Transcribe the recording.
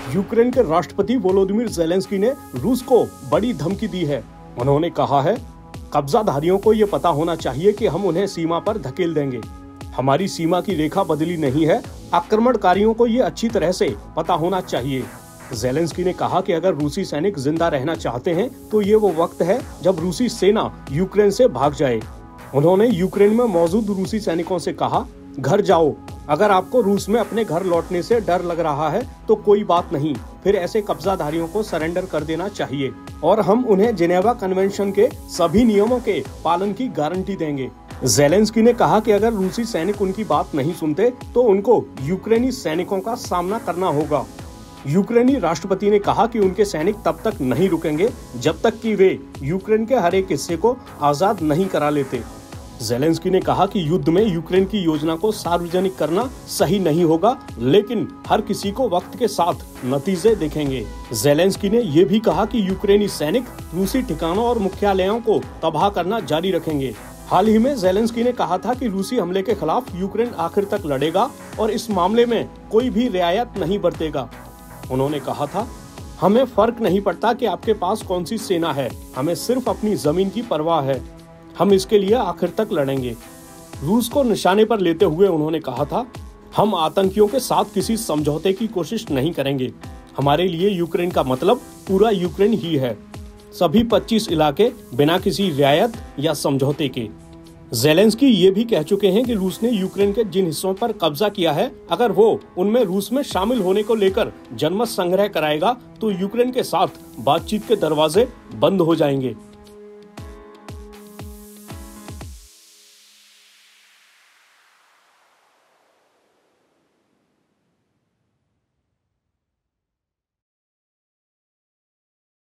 Ukraine के राष्ट्रपति Volodymyr Zelensky ने रूस को बड़ी धमकी दी है। उन्होंने कहा है, कब्जाधारियों को ये पता होना चाहिए कि हम उन्हें सीमा पर धकेल देंगे। हमारी सीमा की रेखा बदली नहीं है। आक्रमणकारियों को ये अच्छी तरह से पता होना चाहिए। ज़ेलेंस्की ने कहा कि अगर रूसी सैनिक जिंदा रहना चाहते हैं तो ये वो वक्त है जब रूसी सेना यूक्रेन से भाग जाए। उन्होंने यूक्रेन में मौजूद रूसी सैनिकों से कहा, घर जाओ। अगर आपको रूस में अपने घर लौटने से डर लग रहा है तो कोई बात नहीं, फिर ऐसे कब्जाधारियों को सरेंडर कर देना चाहिए और हम उन्हें जिनेवा कन्वेंशन के सभी नियमों के पालन की गारंटी देंगे। ज़ेलेंस्की ने कहा कि अगर रूसी सैनिक उनकी बात नहीं सुनते तो उनको यूक्रेनी सैनिकों का सामना करना होगा। यूक्रेनी राष्ट्रपति ने कहा कि उनके सैनिक तब तक नहीं रुकेंगे जब तक कि वे यूक्रेन के हर एक हिस्से को आजाद नहीं करा लेते। ज़ेलेंस्की ने कहा कि युद्ध में यूक्रेन की योजना को सार्वजनिक करना सही नहीं होगा, लेकिन हर किसी को वक्त के साथ नतीजे दिखेंगे। ज़ेलेंस्की ने ये भी कहा कि यूक्रेनी सैनिक रूसी ठिकानों और मुख्यालयों को तबाह करना जारी रखेंगे। हाल ही में ज़ेलेंस्की ने कहा था कि रूसी हमले के खिलाफ यूक्रेन आखिर तक लड़ेगा और इस मामले में कोई भी रियायत नहीं बरतेगा। उन्होंने कहा था, हमें फर्क नहीं पड़ता कि आपके पास कौन सी सेना है, हमें सिर्फ अपनी जमीन की परवाह है। हम इसके लिए आखिर तक लड़ेंगे। रूस को निशाने पर लेते हुए उन्होंने कहा था, हम आतंकियों के साथ किसी समझौते की कोशिश नहीं करेंगे। हमारे लिए यूक्रेन का मतलब पूरा यूक्रेन ही है, सभी 25 इलाके बिना किसी रियायत या समझौते के। ज़ेलेंस्की ये भी कह चुके हैं कि रूस ने यूक्रेन के जिन हिस्सों पर कब्जा किया है, अगर वो उनमें रूस में शामिल होने को लेकर जनमत संग्रह कराएगा तो यूक्रेन के साथ बातचीत के दरवाजे बंद हो जाएंगे।